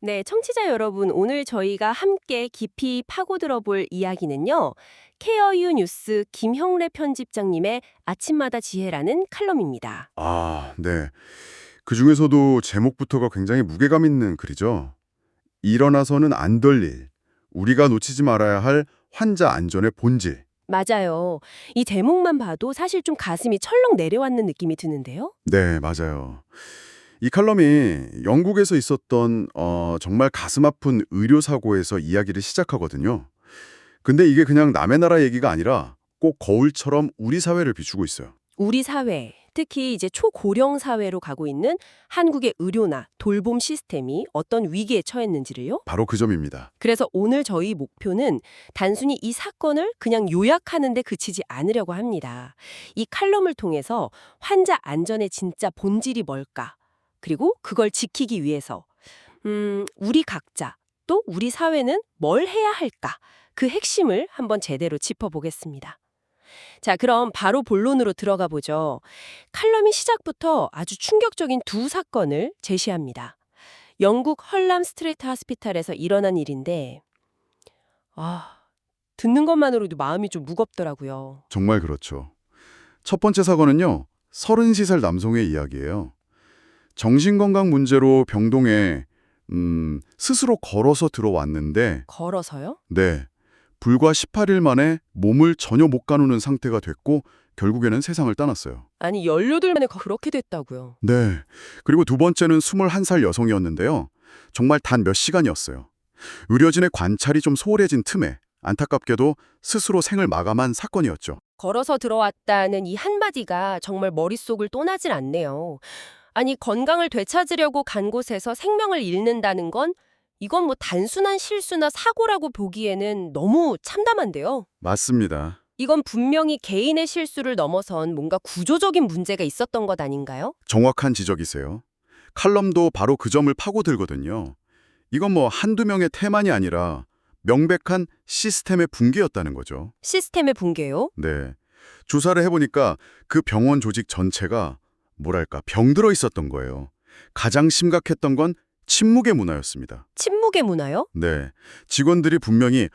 네, 청취자 여러분, 오늘 저희가 함께 깊이 파고들어 볼 이야기는요. 케어유 뉴스 김형래 편집장님의 아침마다 지혜라는 칼럼입니다. 아, 네. 그중에서도 제목부터가 굉장히 무게감 있는 글이죠. 일어나서는 안 될 일, 우리가 놓치지 말아야 할 환자 안전의 본질. 맞아요. 이 제목만 봐도 사실 좀 가슴이 철렁 내려앉는 느낌이 드는데요. 네, 맞아요. 이 칼럼이 영국에서 있었던 정말 가슴 아픈 의료사고에서 이야기를 시작하거든요. 근데 이게 그냥 남의 나라 얘기가 아니라 꼭 거울처럼 우리 사회를 비추고 있어요. 우리 사회, 특히 이제 초고령 사회로 가고 있는 한국의 의료나 돌봄 시스템이 어떤 위기에 처했는지를요. 바로 그 점입니다. 그래서 오늘 저희 목표는 단순히 이 사건을 그냥 요약하는 데 그치지 않으려고 합니다. 이 칼럼을 통해서 환자 안전의 진짜 본질이 뭘까? 그리고 그걸 지키기 위해서 우리 각자 또 우리 사회는 뭘 해야 할까? 그 핵심을 한번 제대로 짚어보겠습니다. 자, 그럼 바로 본론으로 들어가 보죠. 칼럼이 시작부터 아주 충격적인 두 사건을 제시합니다. 영국 헐람 스트레이트 하스피탈에서 일어난 일인데 아, 듣는 것만으로도 마음이 좀 무겁더라고요. 정말 그렇죠. 첫 번째 사건은요. 33살 남성의 이야기예요. 정신건강 문제로 병동에 스스로 걸어서 들어왔는데 걸어서요? 네, 불과 18일 만에 몸을 전혀 못 가누는 상태가 됐고 결국에는 세상을 떠났어요. 아니, 18만에 그렇게 됐다고요. 네, 그리고 두 번째는 21살 여성이었는데요. 정말 단 몇 시간이었어요. 의료진의 관찰이 좀 소홀해진 틈에 안타깝게도 스스로 생을 마감한 사건이었죠. 걸어서 들어왔다는 이 한마디가 정말 머릿속을 떠나질 않네요. 아니, 건강을 되찾으려고 간 곳에서 생명을 잃는다는 건 이건 뭐 단순한 실수나 사고라고 보기에는 너무 참담한데요. 맞습니다. 이건 분명히 개인의 실수를 넘어선 뭔가 구조적인 문제가 있었던 것 아닌가요? 정확한 지적이세요. 칼럼도 바로 그 점을 파고들거든요. 이건 뭐 한두 명의 태만이 아니라 명백한 시스템의 붕괴였다는 거죠. 시스템의 붕괴요? 네. 조사를 해보니까 그 병원 조직 전체가 뭐랄까 병들어 있었던 거예요. 가장 심각했던 건 침묵의 문화였습니다. 침묵의 문화요? 네. 직원들이 분명히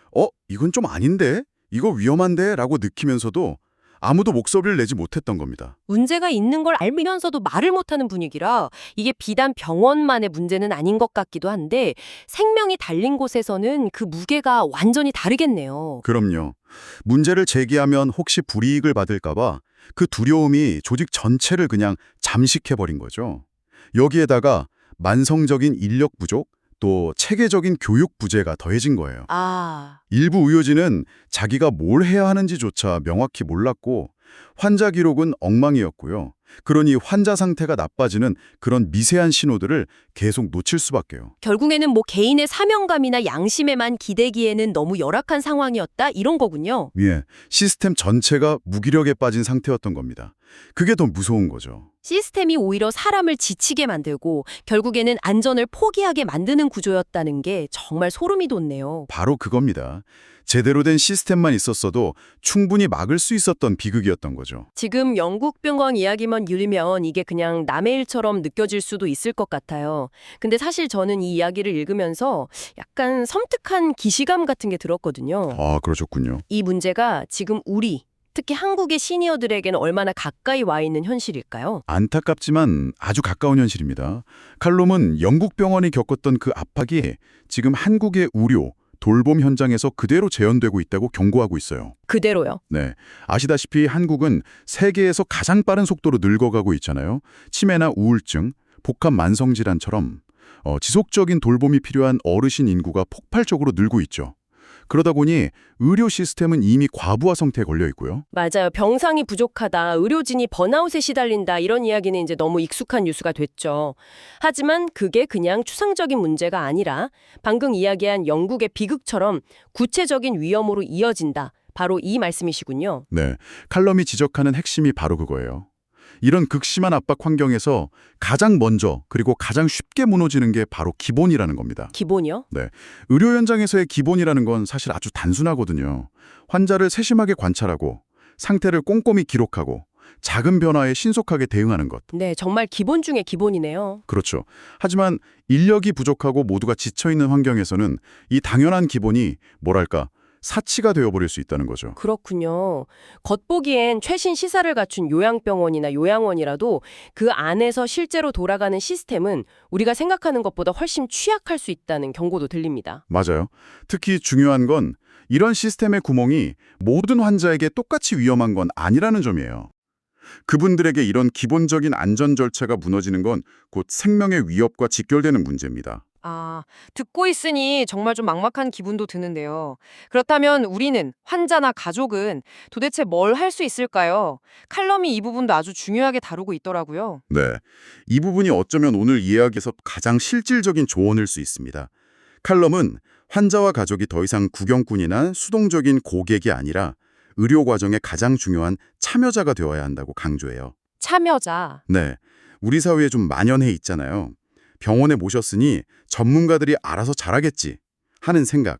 이건 좀 아닌데? 이거 위험한데? 라고 느끼면서도 아무도 목소리를 내지 못했던 겁니다. 문제가 있는 걸 알면서도 말을 못하는 분위기라 이게 비단 병원만의 문제는 아닌 것 같기도 한데 생명이 달린 곳에서는 그 무게가 완전히 다르겠네요. 그럼요. 문제를 제기하면 혹시 불이익을 받을까봐 그 두려움이 조직 전체를 그냥 잠식해버린 거죠. 여기에다가 만성적인 인력 부족, 또 체계적인 교육 부재가 더해진 거예요. 아, 일부 의료진은 자기가 뭘 해야 하는지조차 명확히 몰랐고 환자 기록은 엉망이었고요. 그러니 환자 상태가 나빠지는 그런 미세한 신호들을 계속 놓칠 수밖에요. 결국에는 뭐 개인의 사명감이나 양심에만 기대기에는 너무 열악한 상황이었다 이런 거군요. 예, 시스템 전체가 무기력에 빠진 상태였던 겁니다. 그게 더 무서운 거죠. 시스템이 오히려 사람을 지치게 만들고 결국에는 안전을 포기하게 만드는 구조였다는 게 정말 소름이 돋네요. 바로 그겁니다. 제대로 된 시스템만 있었어도 충분히 막을 수 있었던 비극이었던 거죠. 지금 영국 병원 이야기만 들으면 이게 그냥 남의 일처럼 느껴질 수도 있을 것 같아요. 근데 사실 저는 이 이야기를 읽으면서 약간 섬뜩한 기시감 같은 게 들었거든요. 아, 그러셨군요. 이 문제가 지금 우리, 특히 한국의 시니어들에게는 얼마나 가까이 와 있는 현실일까요? 안타깝지만 아주 가까운 현실입니다. 칼럼은 영국 병원이 겪었던 그 압박이 지금 한국의 의료, 돌봄 현장에서 그대로 재현되고 있다고 경고하고 있어요. 그대로요. 네, 아시다시피 한국은 세계에서 가장 빠른 속도로 늙어가고 있잖아요. 치매나 우울증, 복합 만성질환처럼 지속적인 돌봄이 필요한 어르신 인구가 폭발적으로 늘고 있죠. 그러다 보니 의료 시스템은 이미 과부하 상태에 걸려 있고요. 맞아요. 병상이 부족하다, 의료진이 번아웃에 시달린다 이런 이야기는 이제 너무 익숙한 뉴스가 됐죠. 하지만 그게 그냥 추상적인 문제가 아니라 방금 이야기한 영국의 비극처럼 구체적인 위험으로 이어진다. 바로 이 말씀이시군요. 네, 칼럼이 지적하는 핵심이 바로 그거예요. 이런 극심한 압박 환경에서 가장 먼저 그리고 가장 쉽게 무너지는 게 바로 기본이라는 겁니다. 기본이요? 네, 의료 현장에서의 기본이라는 건 사실 아주 단순하거든요. 환자를 세심하게 관찰하고 상태를 꼼꼼히 기록하고 작은 변화에 신속하게 대응하는 것. 네, 정말 기본 중에 기본이네요. 그렇죠. 하지만 인력이 부족하고 모두가 지쳐있는 환경에서는 이 당연한 기본이 뭐랄까 사치가 되어버릴 수 있다는 거죠. 그렇군요. 겉보기엔 최신 시사를 갖춘 요양병원이나 요양원이라도 그 안에서 실제로 돌아가는 시스템은 우리가 생각하는 것보다 훨씬 취약할 수 있다는 경고도 들립니다. 맞아요. 특히 중요한 건 이런 시스템의 구멍이 모든 환자에게 똑같이 위험한 건 아니라는 점이에요. 그분들에게 이런 기본적인 안전 절차가 무너지는 건 곧 생명의 위협과 직결되는 문제입니다. 아, 듣고 있으니 정말 좀 막막한 기분도 드는데요. 그렇다면 우리는, 환자나 가족은 도대체 뭘 할 수 있을까요? 칼럼이 이 부분도 아주 중요하게 다루고 있더라고요. 네, 이 부분이 어쩌면 오늘 이야기에서 가장 실질적인 조언일 수 있습니다. 칼럼은 환자와 가족이 더 이상 구경꾼이나 수동적인 고객이 아니라 의료 과정의 가장 중요한 참여자가 되어야 한다고 강조해요. 참여자. 네, 우리 사회에 좀 만연해 있잖아요. 병원에 모셨으니 전문가들이 알아서 잘하겠지 하는 생각,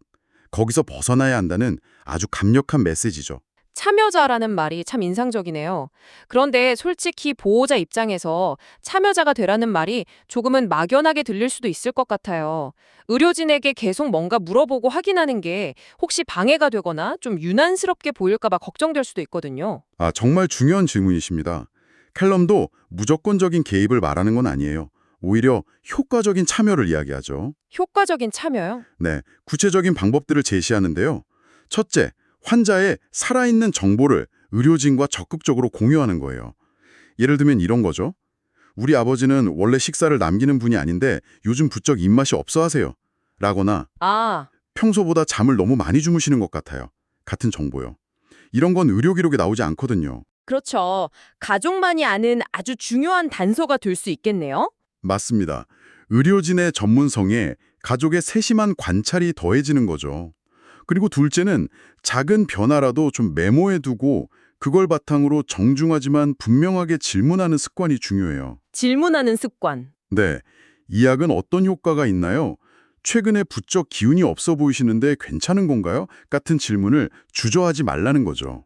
거기서 벗어나야 한다는 아주 강력한 메시지죠. 참여자라는 말이 참 인상적이네요. 그런데 솔직히 보호자 입장에서 참여자가 되라는 말이 조금은 막연하게 들릴 수도 있을 것 같아요. 의료진에게 계속 뭔가 물어보고 확인하는 게 혹시 방해가 되거나 좀 유난스럽게 보일까 봐 걱정될 수도 있거든요. 아, 정말 중요한 질문이십니다. 칼럼도 무조건적인 개입을 말하는 건 아니에요. 오히려 효과적인 참여를 이야기하죠. 효과적인 참여요? 네, 구체적인 방법들을 제시하는데요. 첫째, 환자의 살아있는 정보를 의료진과 적극적으로 공유하는 거예요. 예를 들면 이런 거죠. 우리 아버지는 원래 식사를 남기는 분이 아닌데 요즘 부쩍 입맛이 없어 하세요. 라거나 아, 평소보다 잠을 너무 많이 주무시는 것 같아요. 같은 정보요. 이런 건 의료 기록에 나오지 않거든요. 그렇죠. 가족만이 아는 아주 중요한 단서가 될 수 있겠네요. 맞습니다. 의료진의 전문성에 가족의 세심한 관찰이 더해지는 거죠. 그리고 둘째는 작은 변화라도 좀 메모해두고 그걸 바탕으로 정중하지만 분명하게 질문하는 습관이 중요해요. 질문하는 습관. 네, 이 약은 어떤 효과가 있나요? 최근에 부쩍 기운이 없어 보이시는데 괜찮은 건가요? 같은 질문을 주저하지 말라는 거죠.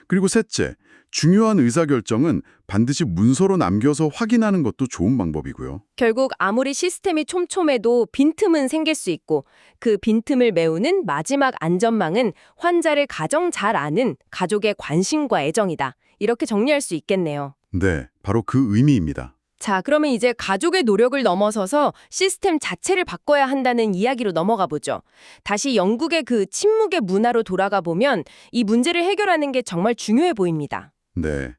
그리고 셋째, 중요한 의사결정은 반드시 문서로 남겨서 확인하는 것도 좋은 방법이고요. 결국 아무리 시스템이 촘촘해도 빈틈은 생길 수 있고 그 빈틈을 메우는 마지막 안전망은 환자를 가장 잘 아는 가족의 관심과 애정이다. 이렇게 정리할 수 있겠네요. 네, 바로 그 의미입니다. 자, 그러면 이제 가족의 노력을 넘어서서 시스템 자체를 바꿔야 한다는 이야기로 넘어가 보죠. 다시 영국의 그 침묵의 문화로 돌아가 보면 이 문제를 해결하는 게 정말 중요해 보입니다. 네.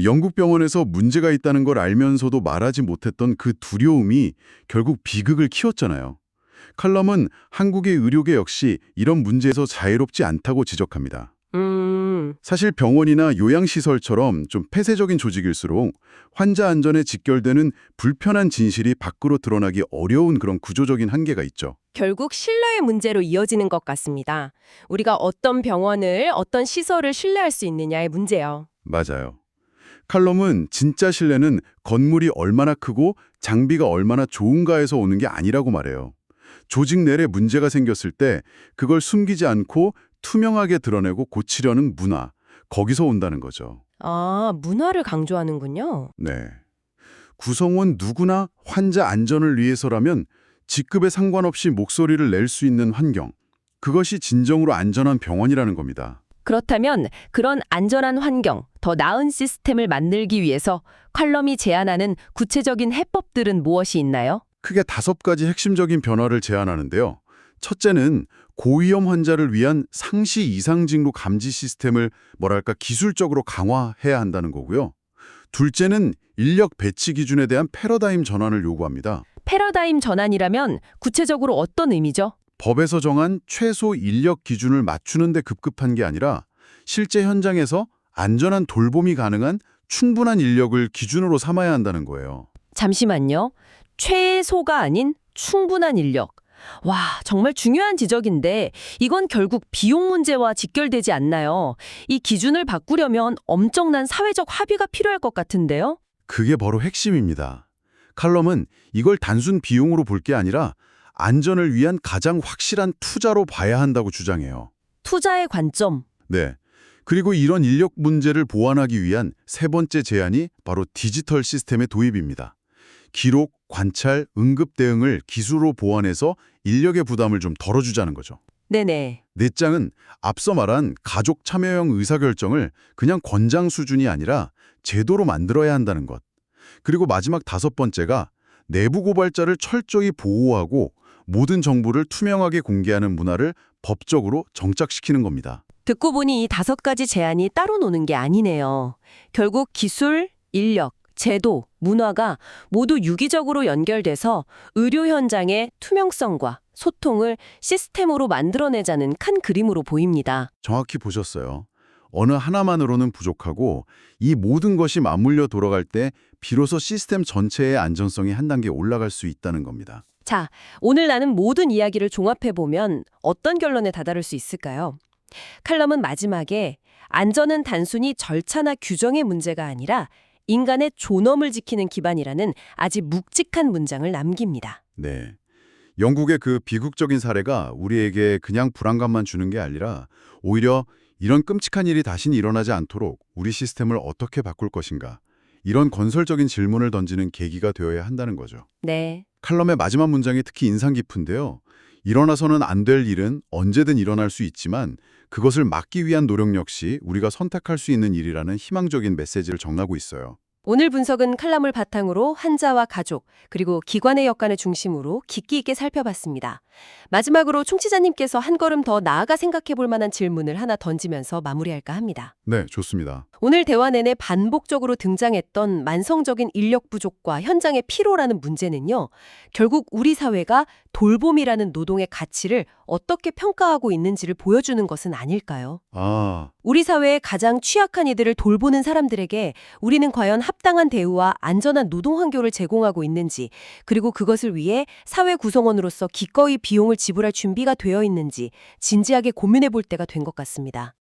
영국 병원에서 문제가 있다는 걸 알면서도 말하지 못했던 그 두려움이 결국 비극을 키웠잖아요. 칼럼은 한국의 의료계 역시 이런 문제에서 자유롭지 않다고 지적합니다. 사실 병원이나 요양시설처럼 좀 폐쇄적인 조직일수록 환자 안전에 직결되는 불편한 진실이 밖으로 드러나기 어려운 그런 구조적인 한계가 있죠. 결국 신뢰의 문제로 이어지는 것 같습니다. 우리가 어떤 병원을, 어떤 시설을 신뢰할 수 있느냐의 문제요. 맞아요. 칼럼은 진짜 신뢰는 건물이 얼마나 크고 장비가 얼마나 좋은가에서 오는 게 아니라고 말해요. 조직 내에 문제가 생겼을 때 그걸 숨기지 않고 투명하게 드러내고 고치려는 문화, 거기서 온다는 거죠. 아, 문화를 강조하는군요. 네. 구성원 누구나 환자 안전을 위해서라면 직급에 상관없이 목소리를 낼 수 있는 환경, 그것이 진정으로 안전한 병원이라는 겁니다. 그렇다면 그런 안전한 환경, 더 나은 시스템을 만들기 위해서 칼럼이 제안하는 구체적인 해법들은 무엇이 있나요? 크게 5가지 핵심적인 변화를 제안하는데요. 첫째는 고위험 환자를 위한 상시 이상 징후 감지 시스템을 기술적으로 강화해야 한다는 거고요. 둘째는 인력 배치 기준에 대한 패러다임 전환을 요구합니다. 패러다임 전환이라면 구체적으로 어떤 의미죠? 법에서 정한 최소 인력 기준을 맞추는 데 급급한 게 아니라 실제 현장에서 안전한 돌봄이 가능한 충분한 인력을 기준으로 삼아야 한다는 거예요. 잠시만요. 최소가 아닌 충분한 인력. 와, 정말 중요한 지적인데 이건 결국 비용 문제와 직결되지 않나요? 이 기준을 바꾸려면 엄청난 사회적 합의가 필요할 것 같은데요? 그게 바로 핵심입니다. 칼럼은 이걸 단순 비용으로 볼 게 아니라 안전을 위한 가장 확실한 투자로 봐야 한다고 주장해요. 투자의 관점. 네. 그리고 이런 인력 문제를 보완하기 위한 세 번째 제안이 바로 디지털 시스템의 도입입니다. 기록, 관찰, 응급 대응을 기술로 보완해서 인력의 부담을 좀 덜어주자는 거죠. 네네. 넷장은 앞서 말한 가족 참여형 의사결정을 그냥 권장 수준이 아니라 제도로 만들어야 한다는 것. 그리고 마지막 다섯 번째가 내부 고발자를 철저히 보호하고 모든 정보를 투명하게 공개하는 문화를 법적으로 정착시키는 겁니다. 듣고 보니 이 5가지 제안이 따로 노는 게 아니네요. 결국 기술, 인력, 제도, 문화가 모두 유기적으로 연결돼서 의료 현장의 투명성과 소통을 시스템으로 만들어내자는 큰 그림으로 보입니다. 정확히 보셨어요. 어느 하나만으로는 부족하고 이 모든 것이 맞물려 돌아갈 때 비로소 시스템 전체의 안전성이 한 단계 올라갈 수 있다는 겁니다. 자, 오늘 나눈 모든 이야기를 종합해보면 어떤 결론에 다다를 수 있을까요? 칼럼은 마지막에 안전은 단순히 절차나 규정의 문제가 아니라 인간의 존엄을 지키는 기반이라는 아주 묵직한 문장을 남깁니다. 네. 영국의 그 비극적인 사례가 우리에게 그냥 불안감만 주는 게 아니라 오히려 이런 끔찍한 일이 다시는 일어나지 않도록 우리 시스템을 어떻게 바꿀 것인가, 이런 건설적인 질문을 던지는 계기가 되어야 한다는 거죠. 네. 칼럼의 마지막 문장이 특히 인상 깊은데요. 일어나서는 안 될 일은 언제든 일어날 수 있지만 그것을 막기 위한 노력 역시 우리가 선택할 수 있는 일이라는 희망적인 메시지를 전하고 있어요. 오늘 분석은 칼럼을 바탕으로 환자와 가족, 그리고 기관의 역할을 중심으로 깊이 있게 살펴봤습니다. 마지막으로 총치자님께서 한 걸음 더 나아가 생각해 볼 만한 질문을 하나 던지면서 마무리할까 합니다. 네, 좋습니다. 오늘 대화 내내 반복적으로 등장했던 만성적인 인력 부족과 현장의 피로라는 문제는요, 결국 우리 사회가 돌봄이라는 노동의 가치를 어떻게 평가하고 있는지를 보여주는 것은 아닐까요? 아, 우리 사회의 가장 취약한 이들을 돌보는 사람들에게 우리는 과연 합당한 대우와 안전한 노동 환경을 제공하고 있는지, 그리고 그것을 위해 사회 구성원으로서 기꺼이 비용을 지불할 준비가 되어 있는지 진지하게 고민해 볼 때가 된 것 같습니다.